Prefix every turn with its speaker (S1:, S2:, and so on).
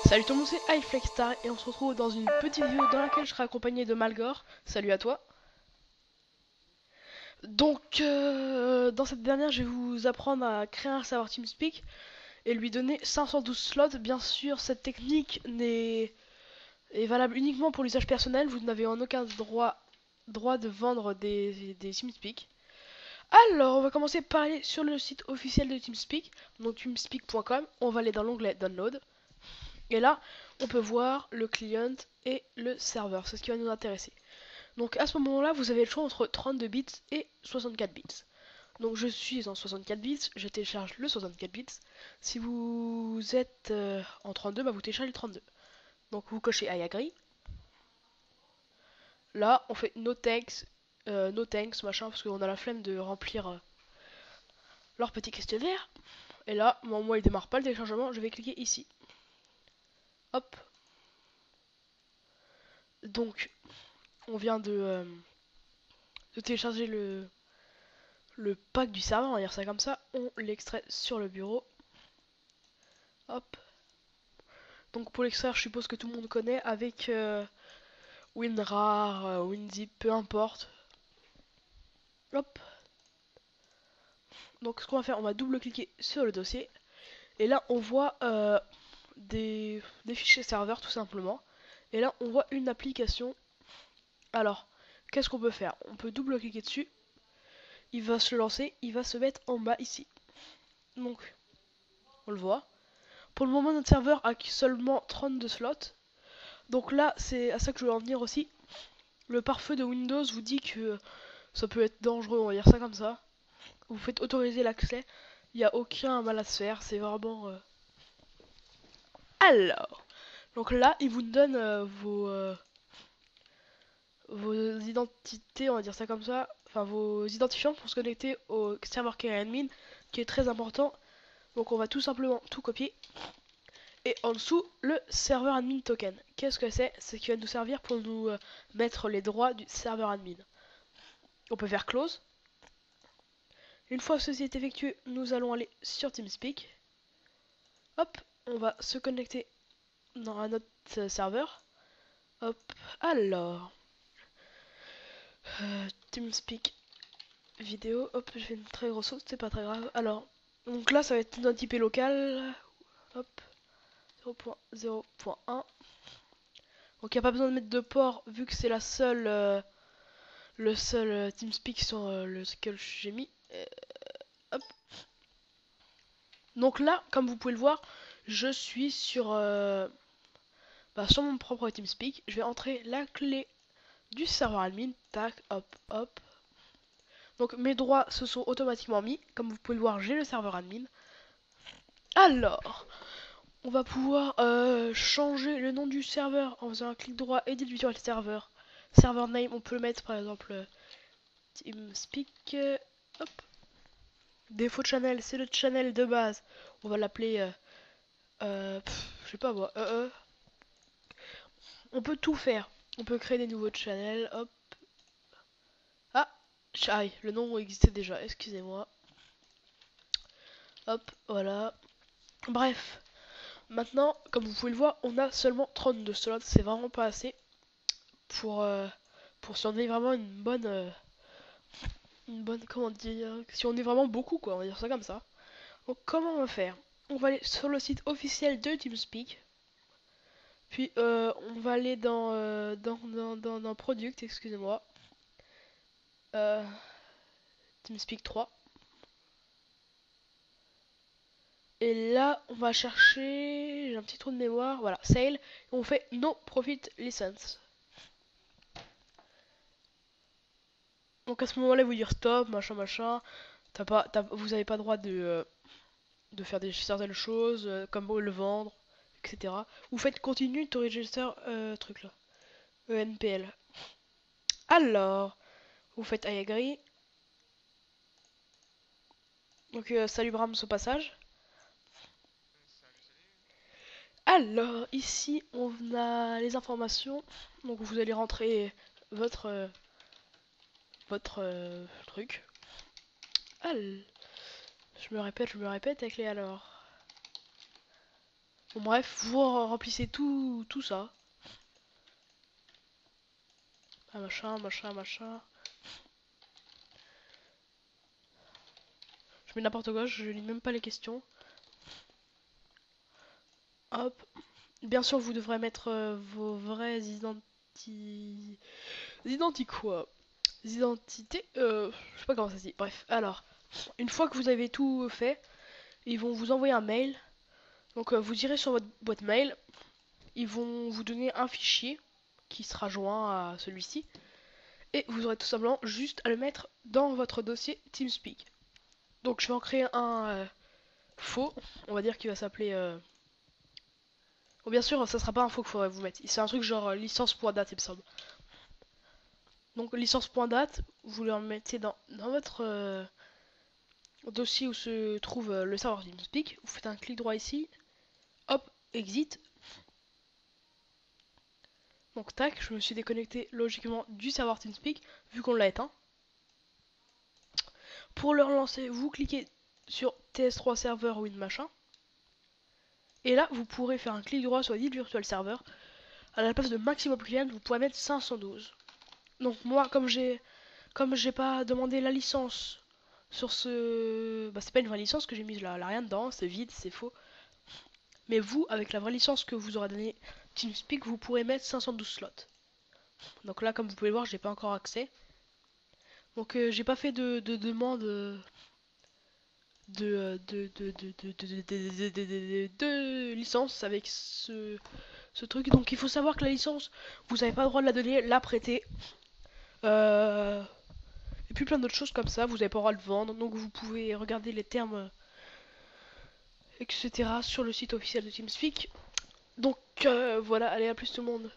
S1: Salut tout le monde, c'est iFlexstar et on se retrouve dans une petite vidéo dans laquelle je serai accompagné de Malgore. Salut à toi. Donc, dans cette dernière, je vais vous apprendre à créer un serveur TeamSpeak et lui donner 512 slots. Bien sûr, cette technique est valable uniquement pour l'usage personnel. Vous n'avez en aucun droit de vendre des TeamSpeak. Alors, on va commencer par aller sur le site officiel de TeamSpeak, donc teamspeak.com. On va aller dans l'onglet Download. Et là, on peut voir le client et le serveur, c'est ce qui va nous intéresser. Donc à ce moment-là, vous avez le choix entre 32 bits et 64 bits. Donc je suis en 64 bits, je télécharge le 64 bits. Si vous êtes en 32, bah vous téléchargez le 32. Donc vous cochez I agree. Là, on fait no thanks, machin, parce qu'on a la flemme de remplir leur petit questionnaire. Et là, moi il démarre pas le téléchargement, je vais cliquer ici. Hop. Donc, on vient de télécharger le pack du serveur, on va dire ça comme ça, on l'extrait sur le bureau. Hop. Donc pour l'extraire, je suppose que tout le monde connaît avec WinRAR, WinZip, peu importe. Hop. Donc ce qu'on va faire, on va double-cliquer sur le dossier. Et là, on voit des fichiers serveurs tout simplement. Et là, on voit une application. Alors, qu'est-ce qu'on peut faire? On peut double-cliquer dessus. Il va se lancer, il va se mettre en bas ici. Donc, on le voit. Pour le moment, notre serveur a seulement 32 slots. Donc là, c'est à ça que je voulais en venir aussi. Le pare-feu de Windows vous dit que ça peut être dangereux, on va dire ça comme ça. Vous faites autoriser l'accès, il n'y a aucun mal à se faire, c'est vraiment... Alors, donc là, il vous donne vos identités, on va dire ça comme ça, enfin vos identifiants pour se connecter au serveur admin, qui est très important. Donc on va tout simplement tout copier. Et en dessous, le serveur admin token. Qu'est-ce que c'est? C'est ce qui va nous servir pour nous mettre les droits du serveur admin. On peut faire close. Une fois que ceci est effectué, nous allons aller sur TeamSpeak. Hop, on va se connecter dans notre serveur. Hop, alors, TeamSpeak vidéo. Hop, je fais une très grosse saute, c'est pas très grave. Alors, donc là, ça va être notre IP local. Hop, 0.0.1. Donc, il n'y a pas besoin de mettre de port vu que c'est le seul TeamSpeak sur lequel j'ai mis. Hop. Donc là, comme vous pouvez le voir, je suis sur mon propre TeamSpeak. Je vais entrer la clé du serveur admin. Tac, hop, hop. Donc mes droits se sont automatiquement mis. Comme vous pouvez le voir, j'ai le serveur admin. Alors, on va pouvoir changer le nom du serveur en faisant un clic droit, edit virtual server. Server name, on peut le mettre par exemple TeamSpeak. Hop. Défaut de channel, c'est le channel de base. On va l'appeler, je sais pas moi, On peut tout faire. On peut créer des nouveaux channels. Hop. Ah, aïe, le nom existait déjà. Excusez-moi. Hop, voilà. Bref. Maintenant, comme vous pouvez le voir, on a seulement 32 slots. C'est vraiment pas assez pour, si on est vraiment une bonne, comment dire, si on est vraiment beaucoup, quoi. On va dire ça comme ça. Donc, comment on va faire? On va aller sur le site officiel de TeamSpeak. Puis, on va aller dans Product, excusez-moi. TeamSpeak 3. Et là, on va chercher. J'ai un petit trou de mémoire. Voilà, sale. Et on fait no profit license. Donc à ce moment-là, vous dire stop, machin, machin. Vous n'avez pas droit de faire certaines choses, comme le vendre, etc. Vous faites continue to register truc là. ENPL. Alors, vous faites I agree. Donc salut Brahms au passage. Alors, ici, on a les informations. Donc vous allez rentrer votre truc. Je me répète avec les alors. Bon, bref, vous remplissez tout ça. Ah, machin. Je mets n'importe quoi, je lis même pas les questions. Hop. Bien sûr, vous devrez mettre vos vraies quoi. Identités. Je sais pas comment ça se dit. Bref, alors, une fois que vous avez tout fait, ils vont vous envoyer un mail. Donc, vous irez sur votre boîte mail. Ils vont vous donner un fichier qui sera joint à celui-ci. Et vous aurez tout simplement juste à le mettre dans votre dossier TeamSpeak. Donc, je vais en créer un faux. On va dire qu'il va s'appeler. Bon, bien sûr, ça sera pas un faux qu'il faudrait vous mettre. C'est un truc genre licence.date, il me semble. Donc, licence.date, vous le mettez dans votre dossier où se trouve le serveur TeamSpeak. Vous faites un clic droit ici. Hop, exit. Donc, tac, je me suis déconnecté logiquement du serveur TeamSpeak, vu qu'on l'a éteint. Pour le relancer, vous cliquez sur TS3 serveur ou une machin. Et là, vous pourrez faire un clic droit sur Edit Virtual Server. À la place de maximum client, vous pourrez mettre 512. Donc moi, comme j'ai pas demandé la licence sur ce... Bah c'est pas une vraie licence que j'ai mise là, elle a rien dedans, c'est vide, c'est faux. Mais vous, avec la vraie licence que vous aura donné TeamSpeak, vous pourrez mettre 512 slots. Donc là, comme vous pouvez voir, j'ai pas encore accès. Donc j'ai pas fait de demande de licence avec ce truc. Donc il faut savoir que la licence, vous n'avez pas le droit de la donner, la prêter. Et puis plein d'autres choses comme ça, vous n'avez pas le droit de vendre. Donc vous pouvez regarder les termes, etc. sur le site officiel de TeamSpeak. Donc voilà, allez à plus tout le monde.